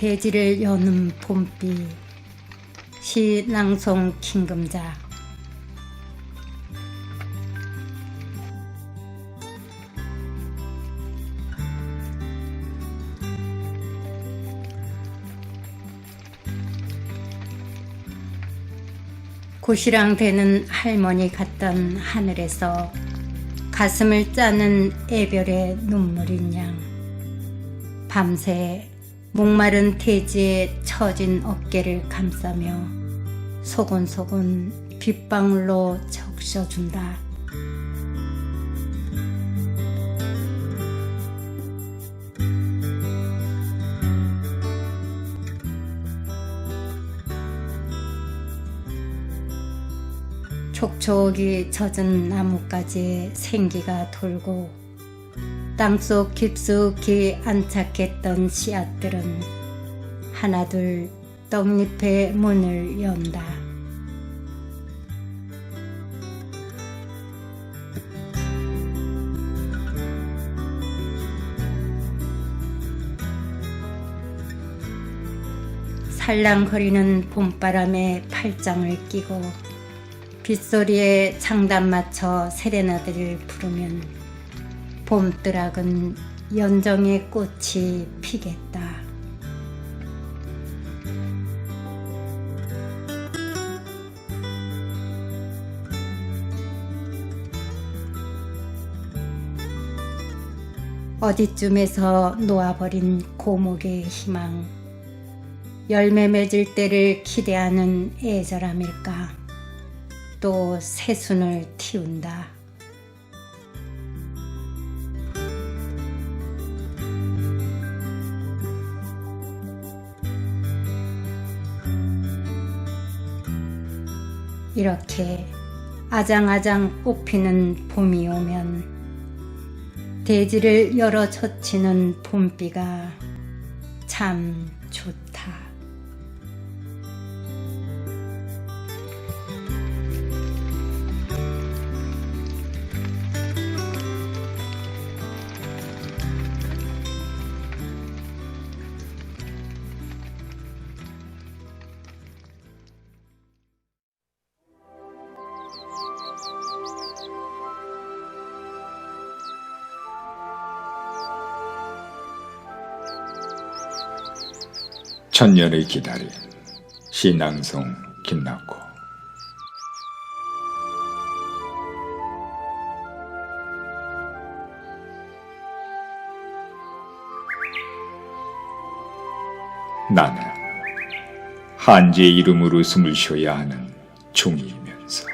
대지를 여는 봄비. 시 낭송 김금자. 고시랑 되는 할머니 같던 하늘에서 가슴을 짜는 애별의 눈물인 양, 밤새 목마른 대지에 처진 어깨를 감싸며 소곤소곤 빗방울로 적셔준다. 촉촉이 젖은 나뭇가지에 생기가 돌고 땅속 깊숙이 안착했던 씨앗들은 하나둘 떡잎의 문을 연다. 살랑거리는 봄바람에 팔짱을 끼고 빗소리에 장단 맞춰 세레나데를 부르면 봄뜨락은 연정의 꽃이 피겠다. 어디쯤에서 놓아버린 고목의 희망, 열매 맺을 때를 기대하는 애절함일까? 또 새순을 틔운다. 이렇게 아장아장 꽃피는 봄이 오면 대지를 열어 젖히는 봄비가 참 좋다. 천년의 기다림. 시낭송 김낙호. 나는 한지의 이름으로 숨을 쉬어야 하는 종이면서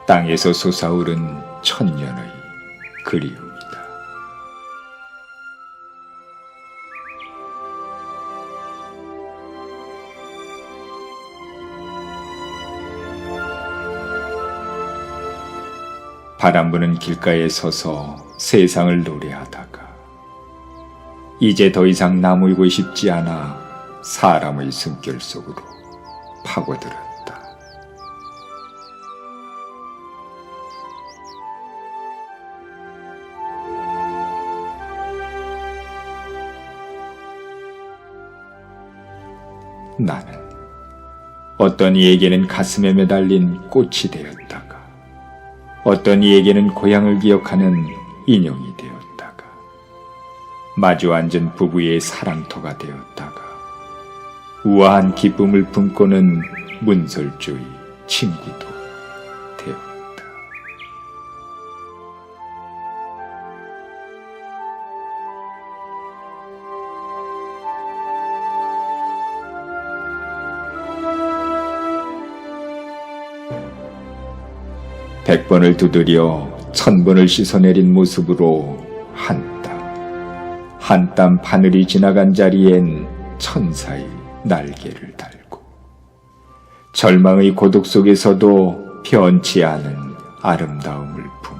땅에서 솟아오른 천년의 그리움이다. 바람 부는 길가에 서서 세상을 노래하다가 이제 더 이상 나무이고 싶지 않아 사람의 숨결 속으로 파고들었다. 나는 어떤 이에게는 가슴에 매달린 꽃이 되었다가 어떤 이에게는 고향을 기억하는 인형이 되었다가 마주 앉은 부부의 사랑터가 되었다가 우아한 기쁨을 품고는 문설주의 친구도 되었다. 백번을 두드려 천번을 씻어내린 모습으로 한 땀 바늘이 지나간 자리엔 천사의 날개를 달고 절망의 고독 속에서도 변치 않은 아름다움을 품어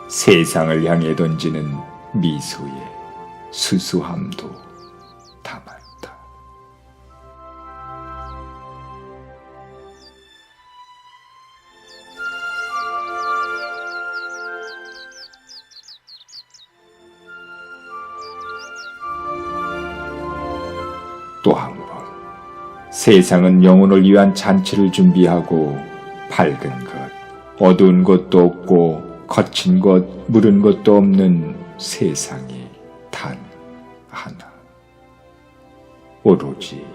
세상을 향해 던지는 미소의 수수함도 담았다. 세상은 영혼을 위한 잔치를 준비하고 밝은 것, 어두운 것도 없고 거친 것, 물은 것도 없는 세상이 단 하나. 오로지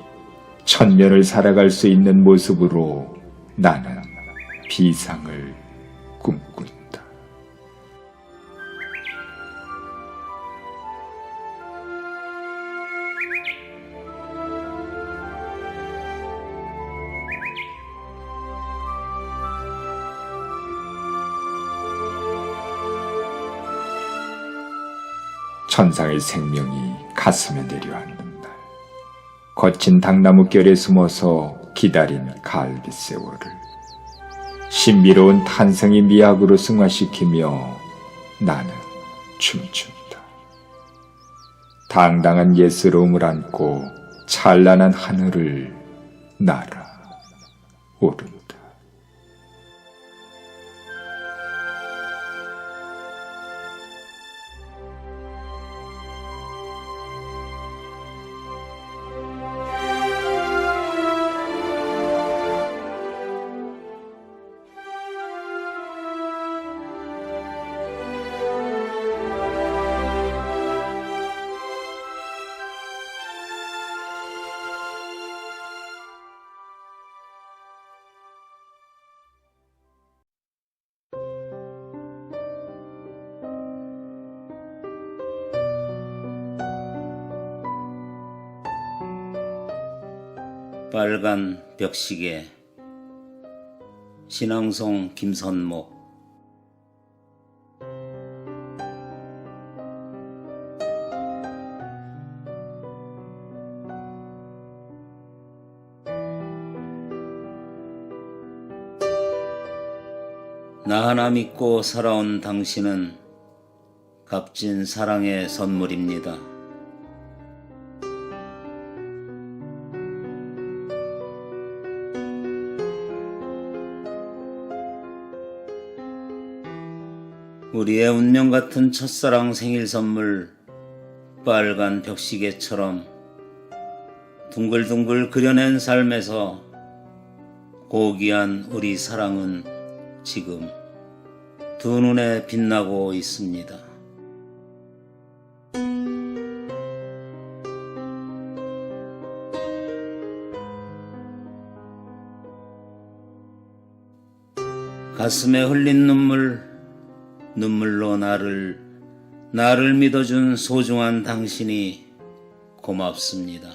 천년을 살아갈 수 있는 모습으로 나는 비상을 꿈꾼다. 천상의 생명이 가슴에 내려앉는 날, 거친 당나무결에 숨어서 기다린 갈빗 세월을 신비로운 탄성의 미학으로 승화시키며 나는 춤춘다. 당당한 예스러움을 안고 찬란한 하늘을 날아 오른다. 빨간 벽시계 신앙송 김선목. 나 하나 믿고 살아온 당신은 값진 사랑의 선물입니다. 우리의 운명 같은 첫사랑 생일 선물, 빨간 벽시계처럼 둥글둥글 그려낸 삶에서 고귀한 우리 사랑은 지금 두 눈에 빛나고 있습니다. 가슴에 흘린 눈물로 나를 믿어준 소중한 당신이 고맙습니다.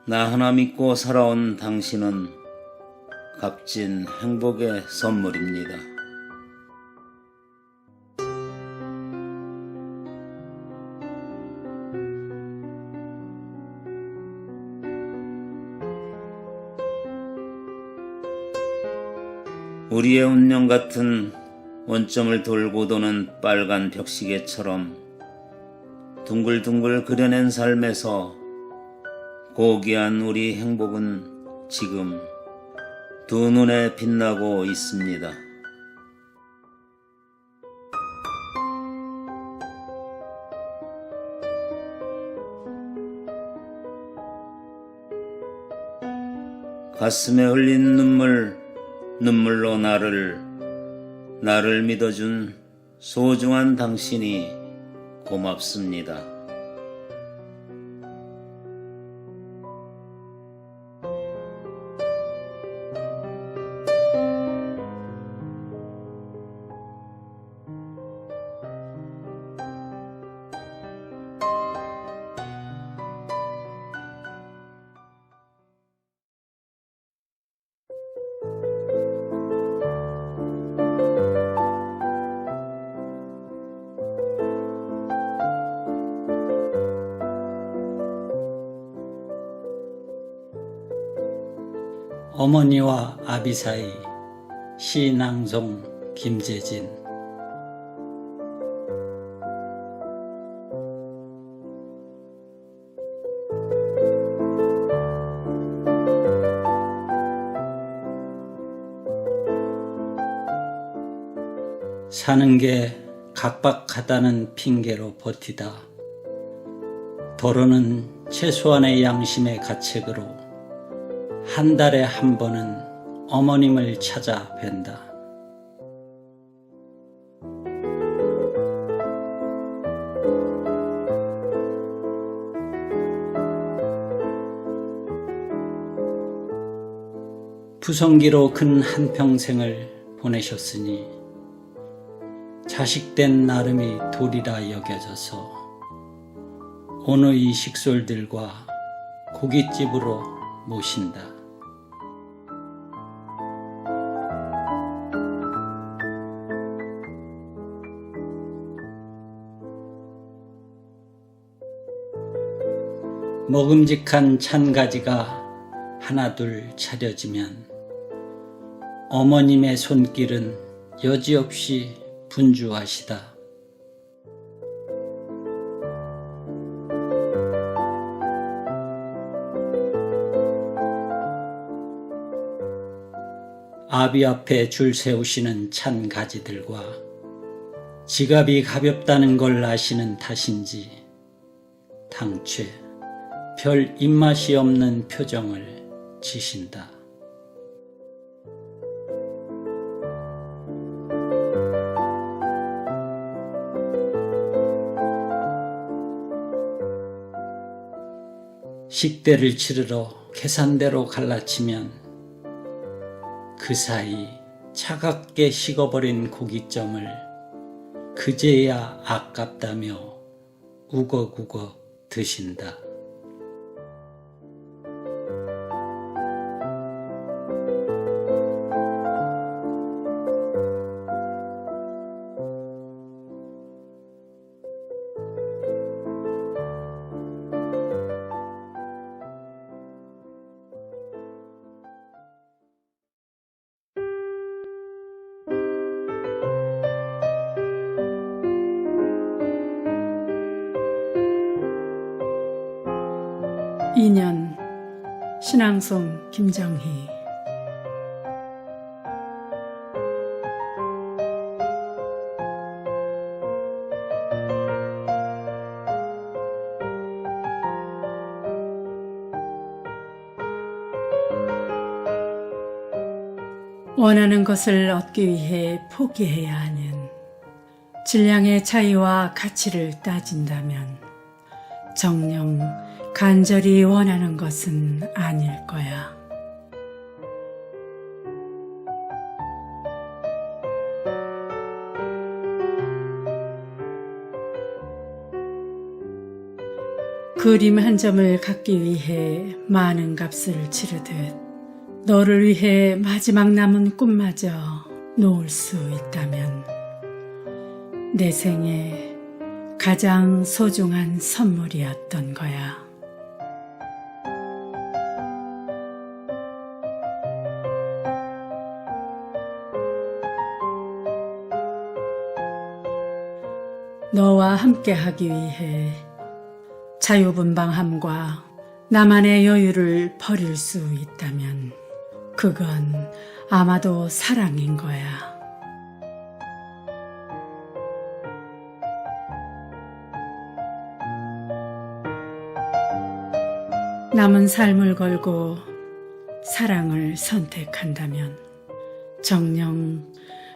나 하나 믿고 살아온 당신은 값진 행복의 선물입니다. 우리의 운명 같은 원점을 돌고 도는 빨간 벽시계처럼 둥글둥글 그려낸 삶에서 고귀한 우리 행복은 지금 두 눈에 빛나고 있습니다. 가슴에 흘린 눈물로 나를 믿어준 소중한 당신이 고맙습니다. 어머니와 아비 사이 시낭송 김재진. 사는 게 각박하다는 핑계로 버티다 도로는 최소한의 양심의 가책으로 한 달에 한 번은 어머님을 찾아 뵌다. 부성기로 근 한평생을 보내셨으니 자식된 나름이 도리라 여겨져서 오늘 이 식솔들과 고깃집으로 모신다. 먹음직한 찬가지가 하나둘 차려지면 어머님의 손길은 여지없이 분주하시다. 아비 앞에 줄 세우시는 찬 가지들과 지갑이 가볍다는 걸 아시는 탓인지 당최 별 입맛이 없는 표정을 지신다. 식대를 치르러 계산대로 갈라치면 그 사이 차갑게 식어버린 고깃점을 그제야 아깝다며 우걱우걱 드신다. 이 년 신앙송 김정희. 원하는 것을 얻기 위해 포기해야 하는 질량의 차이와 가치를 따진다면 정녕 간절히 원하는 것은 아닐 거야. 그림 한 점을 갖기 위해 많은 값을 치르듯 너를 위해 마지막 남은 꿈마저 놓을 수 있다면 내 생에 가장 소중한 선물이었던 거야. 너와 함께하기 위해 자유분방함과 나만의 여유를 버릴 수 있다면 그건 아마도 사랑인 거야. 남은 삶을 걸고 사랑을 선택한다면 정녕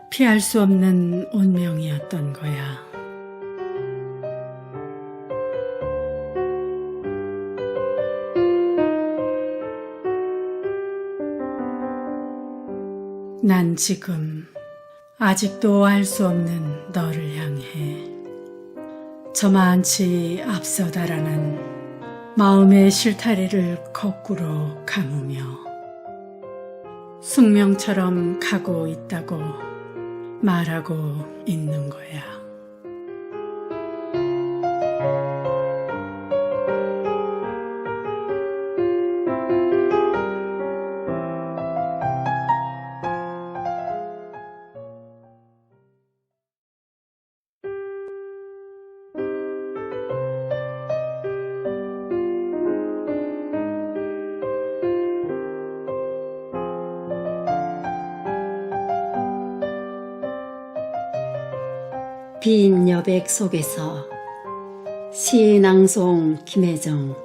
피할 수 없는 운명이었던 거야. 난 지금 아직도 알 수 없는 너를 향해 저만치 앞서 달아난 마음의 실타래를 거꾸로 감으며 숙명처럼 가고 있다고 말하고 있는 거야. 빈 여백 속에서 시낭송 김혜정.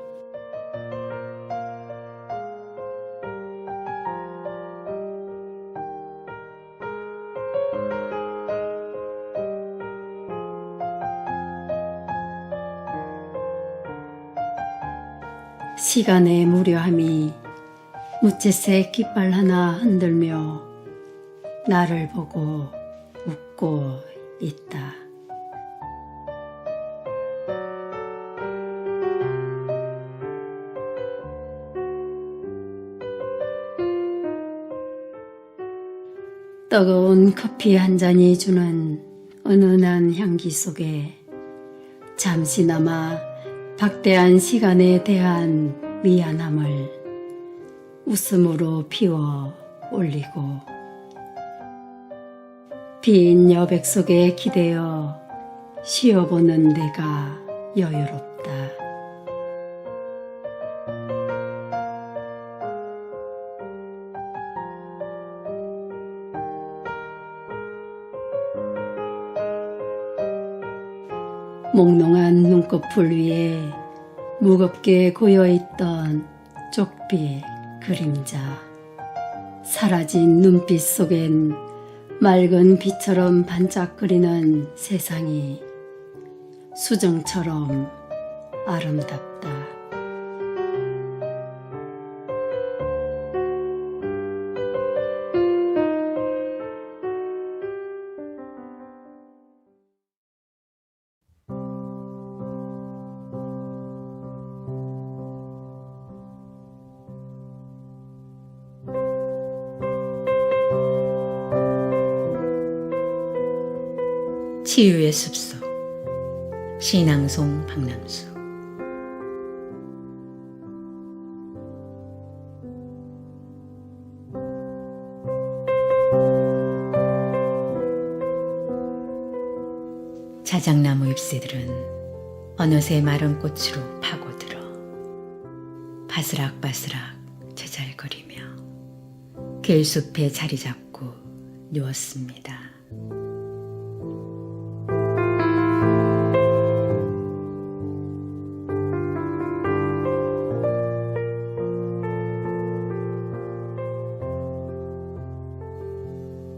시간의 무료함이 무채색 깃발 하나 흔들며 나를 보고 웃고 있다. 뜨거운 커피 한 잔이 주는 은은한 향기 속에 잠시나마 박대한 시간에 대한 미안함을 웃음으로 피워 올리고 빈 여백 속에 기대어 쉬어보는 내가 여유롭다. 몽롱한 눈꺼풀 위에 무겁게 고여있던 쪽빛 그림자. 사라진 눈빛 속엔 맑은 빛처럼 반짝거리는 세상이 수정처럼 아름답다. 치유의 숲속 신앙송 박남수. 자작나무 잎새들은 어느새 마른 꽃으로 파고들어 바스락바스락 제잘거리며 길숲에 자리 잡고 누웠습니다.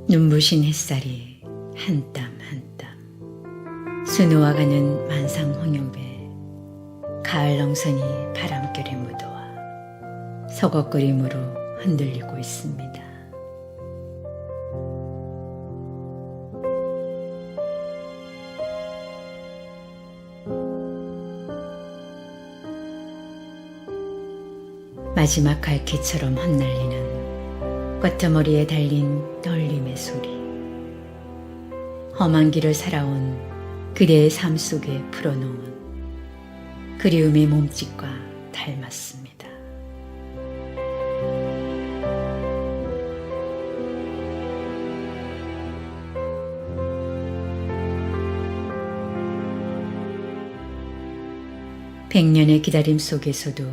눈부신 햇살이 한 땀 한 땀 수놓아가는 만상 홍영배, 가을 렁선이 바람결에 묻어와 서걱거림으로 흔들리고 있습니다. 마지막 갈퀴처럼 흩날리는 꽈트머리에 달린 떨림의 소리. 험한 길을 살아온 그대의 삶 속에 풀어놓은 그리움의 몸짓과 닮았습니다. 백년의 기다림 속에서도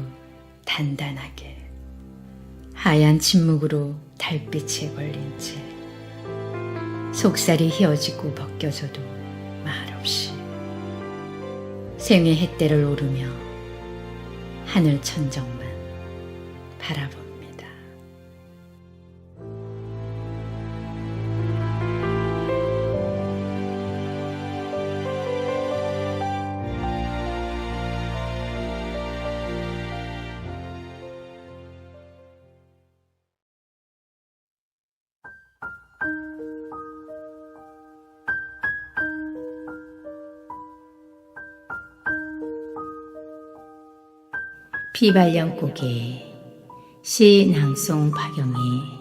단단하게 하얀 침묵으로 달빛에 걸린 채 속살이 휘어지고 벗겨져도 말없이 생의 햇대를 오르며 하늘 천정만 바라봅니다. 비발령곡의 시 낭송 박영희.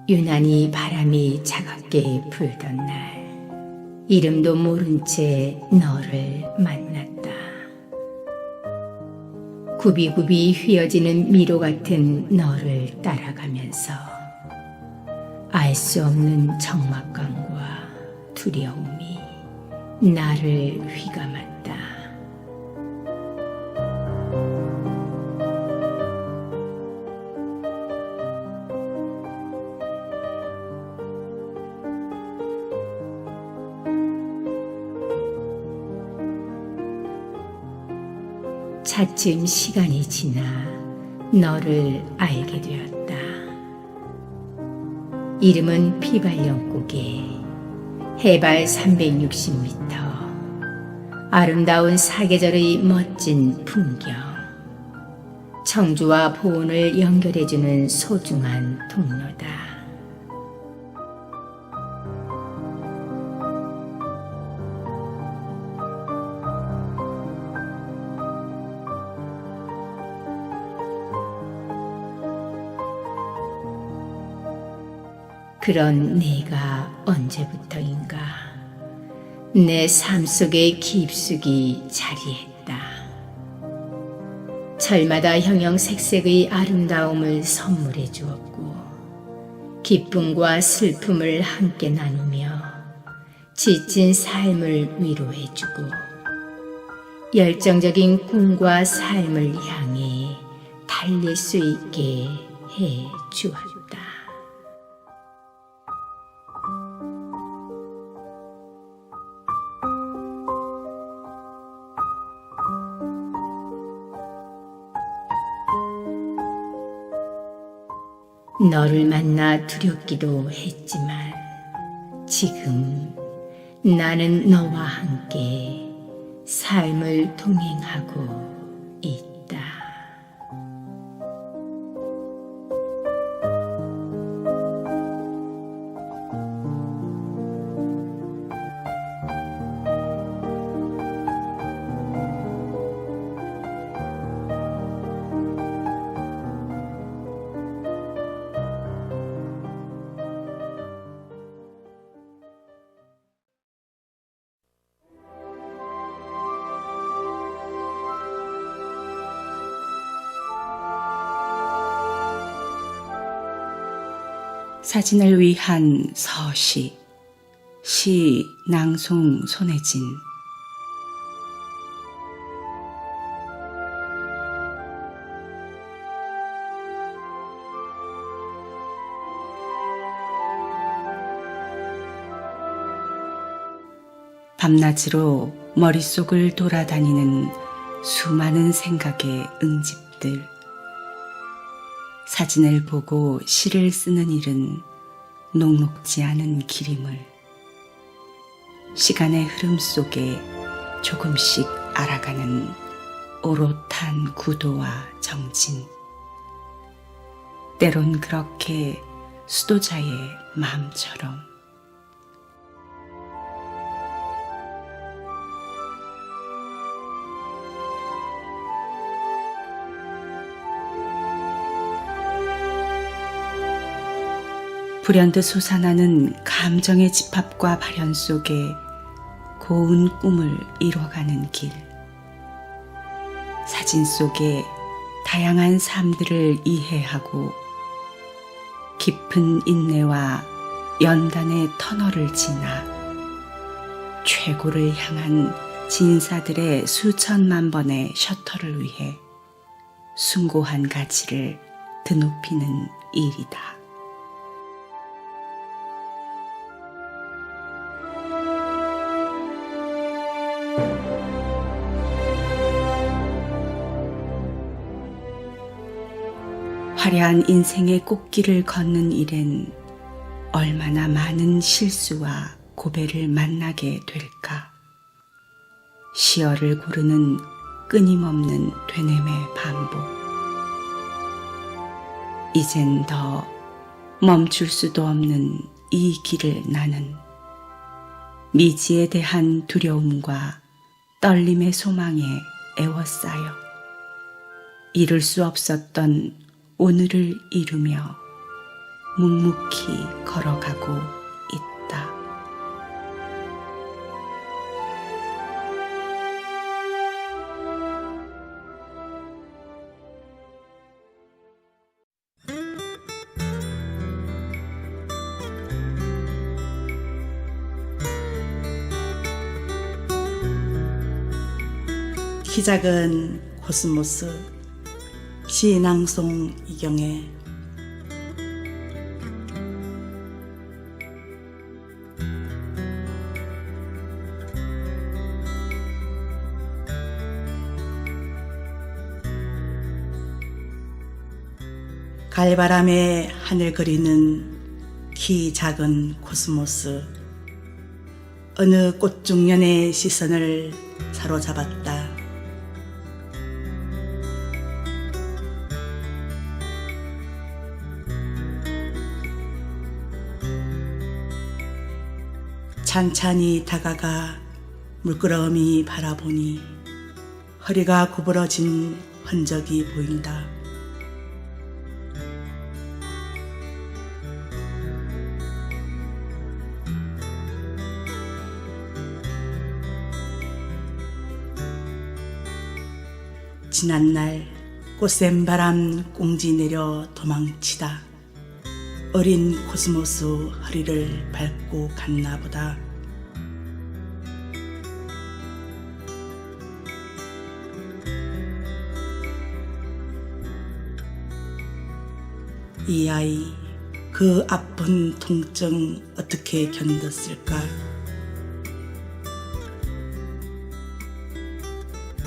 유난히 바람이 차갑게 불던 날, 이름도 모른 채 너를 만났다. 굽이굽이 휘어지는 미로 같은 너를 따라가면서 알 수 없는 적막감과 두려움이 나를 휘감았다. 차츰 시간이 지나 너를 알게 되었다. 이름은 피발령고개, 해발 360m, 아름다운 사계절의 멋진 풍경, 청주와 보은을 연결해주는 소중한 통로다. 그런 내가 언제부터인가 내 삶 속에 깊숙이 자리했다. 철마다 형형색색의 아름다움을 선물해 주었고 기쁨과 슬픔을 함께 나누며 지친 삶을 위로해 주고 열정적인 꿈과 삶을 향해 달릴 수 있게 해 주었다. 너를 만나 두렵기도 했지만 지금 나는 너와 함께 삶을 동행하고 있다. 사진을 위한 서시, 시 낭송 손혜진. 밤낮으로 머릿속을 돌아다니는 수많은 생각의 응집들. 사진을 보고 시를 쓰는 일은 녹록지 않은 기림을 시간의 흐름 속에 조금씩 알아가는 오롯한 구도와 정진. 때론 그렇게 수도자의 마음처럼. 불현듯 솟아나는 감정의 집합과 발현 속에 고운 꿈을 이뤄가는 길. 사진 속에 다양한 삶들을 이해하고 깊은 인내와 연단의 터널을 지나 최고를 향한 진사들의 수천만 번의 셔터를 위해 숭고한 가치를 드높이는 일이다. 화려한 인생의 꽃길을 걷는 일엔 얼마나 많은 실수와 고배를 만나게 될까. 시어를 고르는 끊임없는 되뇌매 반복. 이젠 더 멈출 수도 없는 이 길을 나는 미지에 대한 두려움과 떨림의 소망에 애워싸여 이룰 수 없었던 오늘을 이루며 묵묵히 걸어가고 있다. 키 작은 코스모스 시낭송 이경애. 갈바람에 하늘 그리는 키 작은 코스모스. 어느 꽃중년의 시선을 사로잡았다. 찬찬히 다가가 물끄러미 바라보니 허리가 구부러진 흔적이 보인다. 지난날 꽃샘 바람 꽁지 내려 도망치다 어린 코스모스 허리를 밟고 갔나 보다. 이 아이 그 아픈 통증 어떻게 견뎠을까?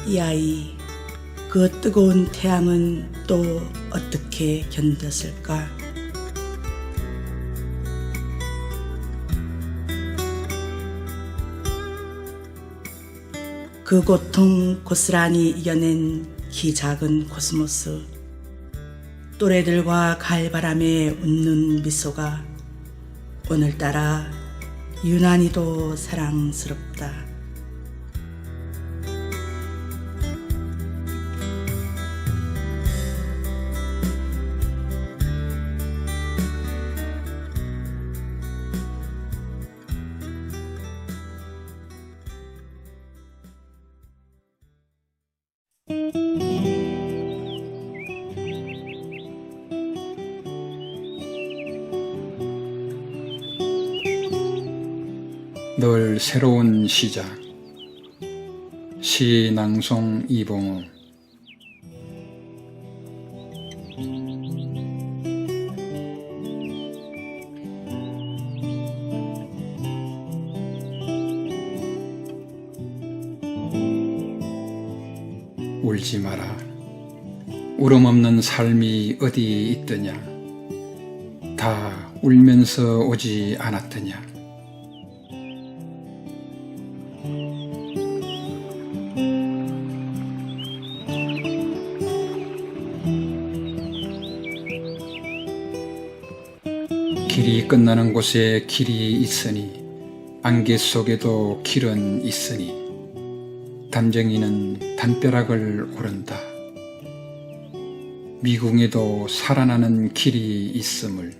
이 아이 그 뜨거운 태양은 또 어떻게 견뎠을까? 그 고통 고스란히 이겨낸 키 작은 코스모스. 또래들과 가을바람에 웃는 미소가 오늘따라 유난히도 사랑스럽다. 늘 새로운 시작. 시 낭송 이봉우. 울지 마라. 울음 없는 삶이 어디 있더냐. 다 울면서 오지 않았더냐. 길이 끝나는 곳에 길이 있으니 안개 속에도 길은 있으니 담쟁이는 담벼락을 오른다. 미궁에도 살아나는 길이 있음을.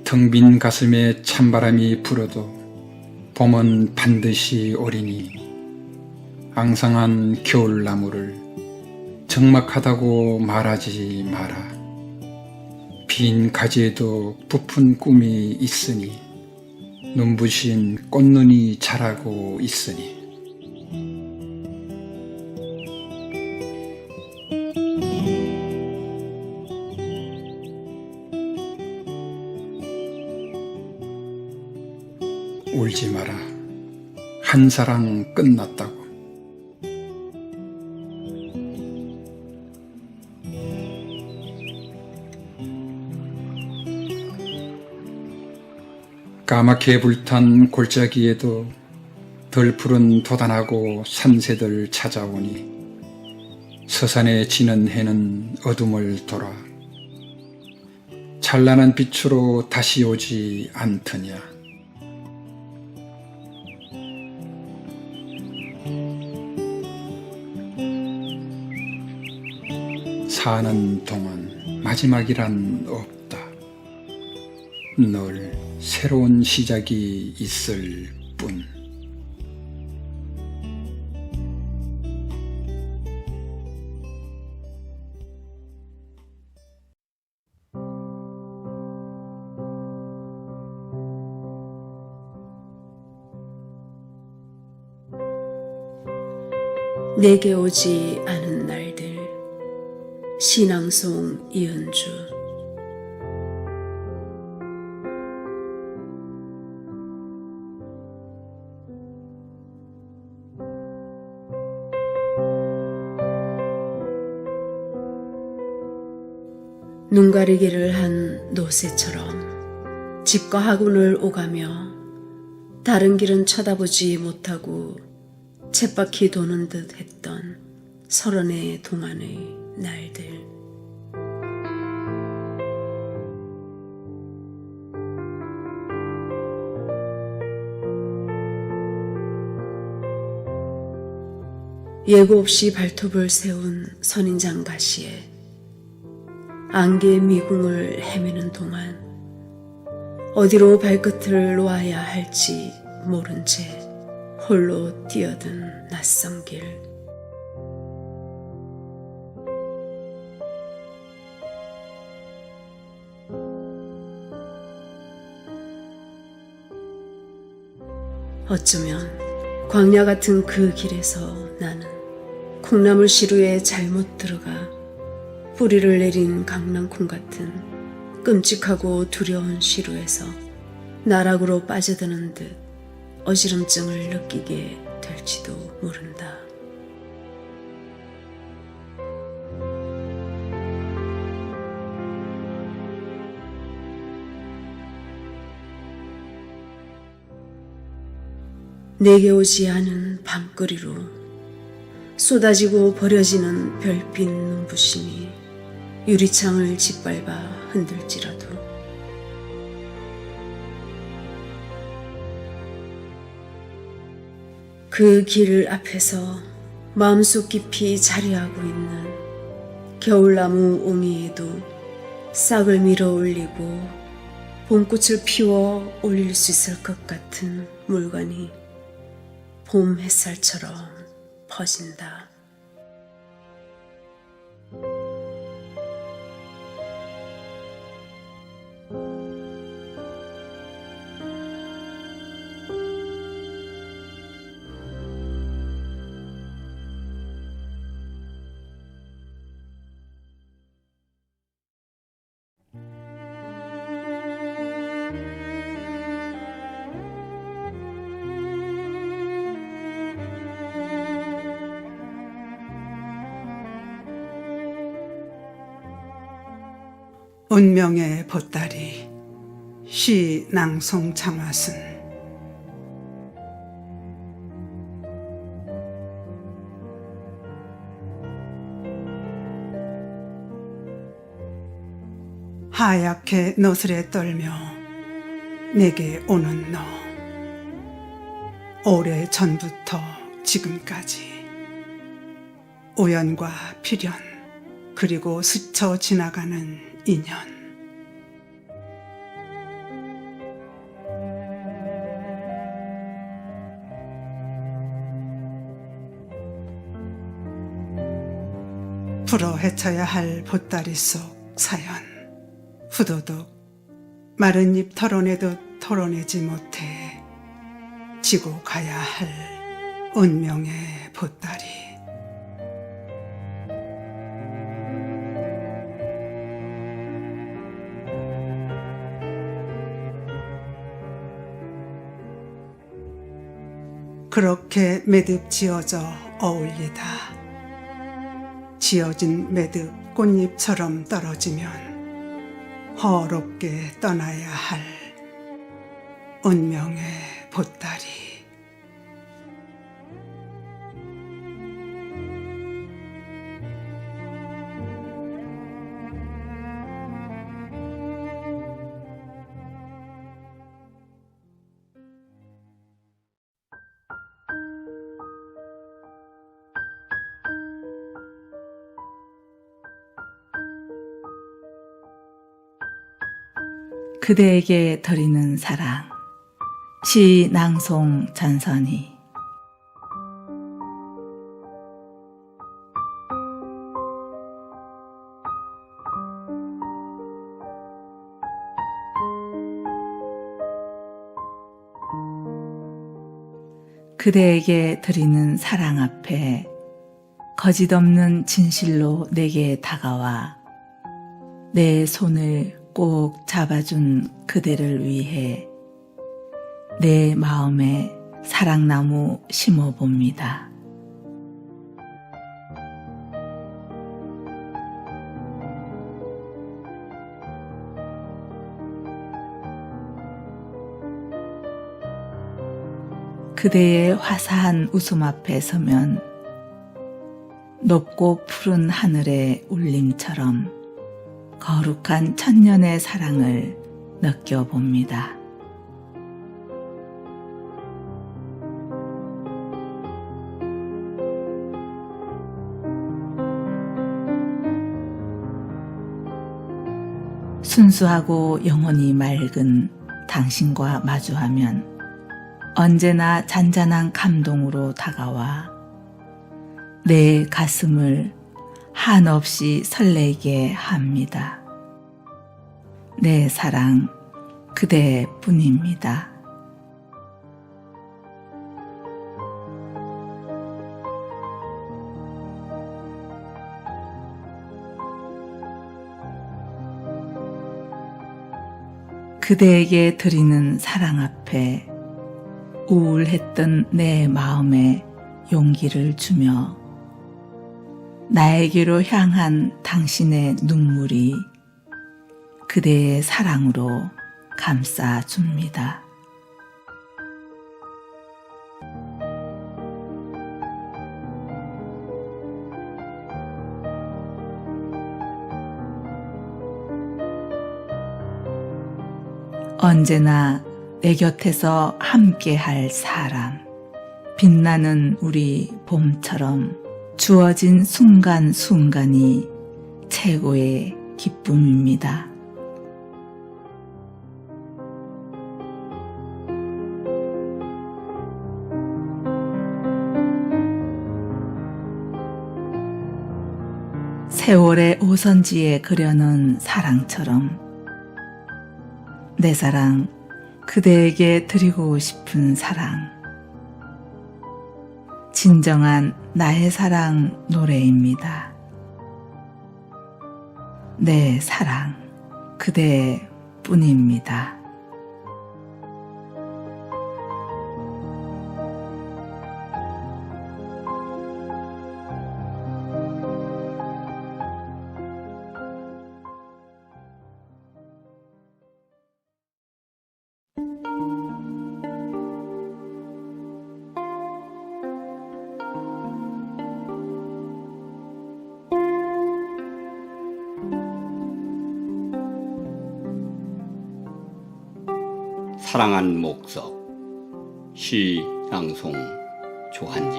텅 빈 가슴에 찬바람이 불어도 봄은 반드시 오리니 앙상한 겨울나무를 적막하다고 말하지 마라. 빈 가지에도 부푼 꿈이 있으니 눈부신 꽃눈이 자라고 있으니. 울지 마라. 한사랑 끝났다고. 까맣게 불탄 골짜기에도 덜 푸른 도단하고 산새들 찾아오니 서산에 지는 해는 어둠을 돌아 찬란한 빛으로 다시 오지 않더냐. 사는 동안 마지막이란 없다. 늘 새로운 시작이 있을 뿐. 내게 오지 않은 날들. 신앙송 이은주. 눈가리기를 한 노새처럼 집과 학원을 오가며 다른 길은 쳐다보지 못하고 쳇바퀴 도는 듯 했던 30의 동안의 날들. 예고 없이 발톱을 세운 선인장 가시에 안개의 미궁을 헤매는 동안 어디로 발끝을 놓아야 할지 모른 채 홀로 뛰어든 낯선 길. 어쩌면 광야 같은 그 길에서 나는 콩나물 시루에 잘못 들어가 뿌리를 내린 강낭콩 같은 끔찍하고 두려운 시루에서 나락으로 빠져드는 듯 어지럼증을 느끼게 될지도 모른다. 내게 오지 않은 밤거리로 쏟아지고 버려지는 별빛 눈부심이 유리창을 짓밟아 흔들지라도 그 길 앞에서 마음속 깊이 자리하고 있는 겨울나무 옹이에도 싹을 밀어 올리고 봄꽃을 피워 올릴 수 있을 것 같은 물건이 봄 햇살처럼 퍼진다. 운명의 보따리. 시 낭송 장화순. 하얗게 너스레 떨며 내게 오는 너. 오래 전부터 지금까지 우연과 필연 그리고 스쳐 지나가는 인연. 풀어 헤쳐야 할 보따리 속 사연. 후도둑 마른 잎 털어내듯 털어내지 못해 지고 가야 할 운명의 보따리. 그렇게 매듭 지어져 어울리다 지어진 매듭 꽃잎처럼 떨어지면 허롭게 떠나야 할 운명의 보따리. 그대에게 드리는 사랑. 시 낭송 전선희. 그대에게 드리는 사랑 앞에 거짓 없는 진실로 내게 다가와 내 손을 꼭 잡아준 그대를 위해 내 마음에 사랑나무 심어봅니다. 그대의 화사한 웃음 앞에 서면 높고 푸른 하늘의 울림처럼 거룩한 천년의 사랑을 느껴봅니다. 순수하고 영혼이 맑은 당신과 마주하면 언제나 잔잔한 감동으로 다가와 내 가슴을 한없이 설레게 합니다. 내 사랑 그대뿐입니다. 그대에게 드리는 사랑 앞에 우울했던 내 마음에 용기를 주며 나에게로 향한 당신의 눈물이 그대의 사랑으로 감싸줍니다. 언제나 내 곁에서 함께할 사람, 빛나는 우리 봄처럼 주어진 순간순간이 최고의 기쁨입니다. 세월의 오선지에 그려놓은 사랑처럼 내 사랑 그대에게 드리고 싶은 사랑, 진정한 나의 사랑 노래입니다. 내 사랑 그대뿐입니다. 사랑한 목석 시 낭송 조한지.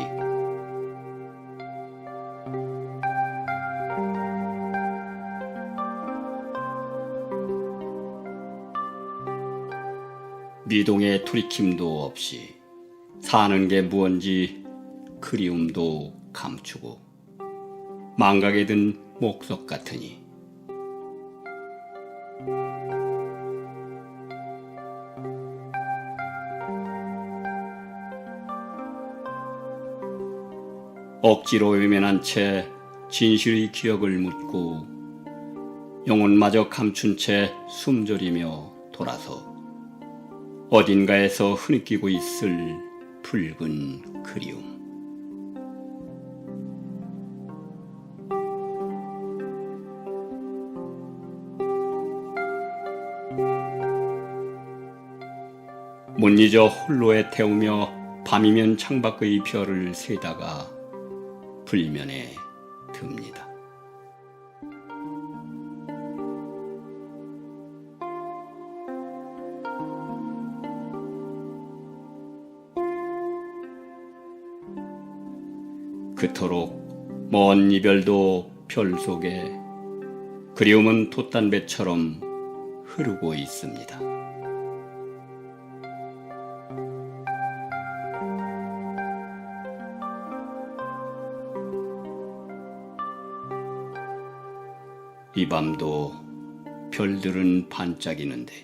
미동의 투리킴도 없이 사는 게 무언지 그리움도 감추고 망각에 든 목석 같으니 억지로 외면한 채 진실의 기억을 묻고 영혼마저 감춘 채 숨저리며 돌아서 어딘가에서 흐느끼고 있을 붉은 그리움. 못 잊어 홀로에 태우며 밤이면 창밖의 별을 세다가 불면에 듭니다. 그토록 먼 이별도 별 속에 그리움은 돛단배처럼 흐르고 있습니다. 이 밤도 별들은 반짝이는데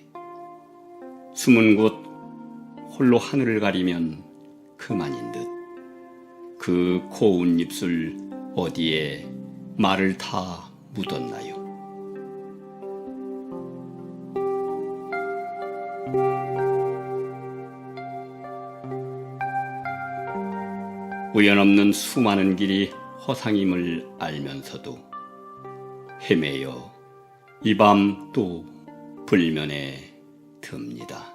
숨은 곳 홀로 하늘을 가리면 그만인 듯 그 고운 입술 어디에 말을 다 묻었나요? 우연없는 수많은 길이 허상임을 알면서도 헤매여 이 밤 또 불면에 듭니다.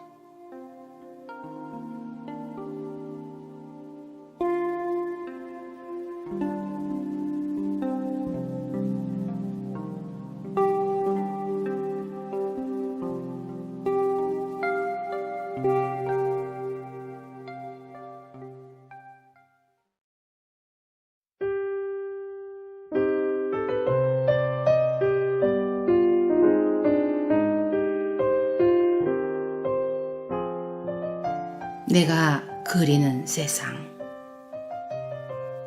내가 그리는 세상.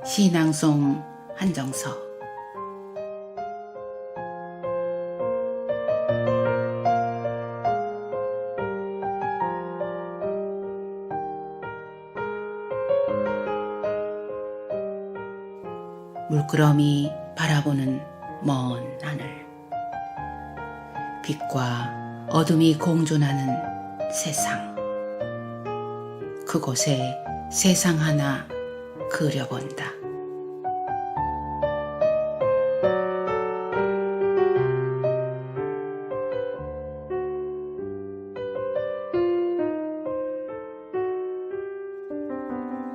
신앙송 한정서. 물끄러미 바라보는 먼 하늘. 빛과 어둠이 공존하는 세상. 그곳에 세상 하나 그려본다.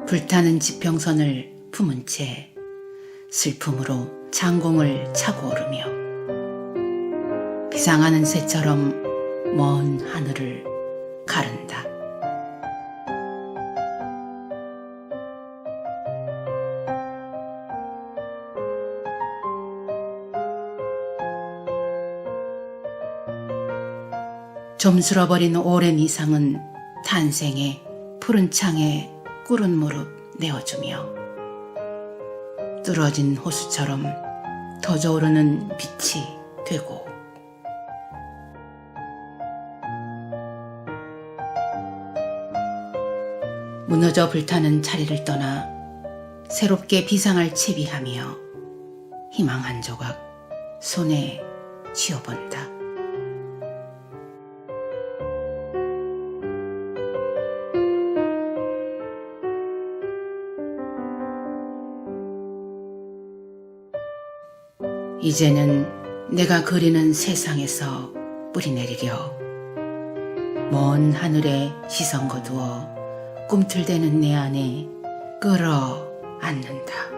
불타는 지평선을 품은 채 슬픔으로 장공을 차고 오르며 비상하는 새처럼 먼 하늘을 가른다. 좀술어버린 오랜 이상은 탄생에 푸른 창에 꿇은 무릎 내어주며 뚫어진 호수처럼 터져오르는 빛이 되고 무너져 불타는 자리를 떠나 새롭게 비상할 채비하며 희망 한 조각 손에 쥐어본다. 이제는 내가 그리는 세상에서 뿌리내리려 먼 하늘에 시선 거두어 꿈틀대는 내 안에 끌어안는다.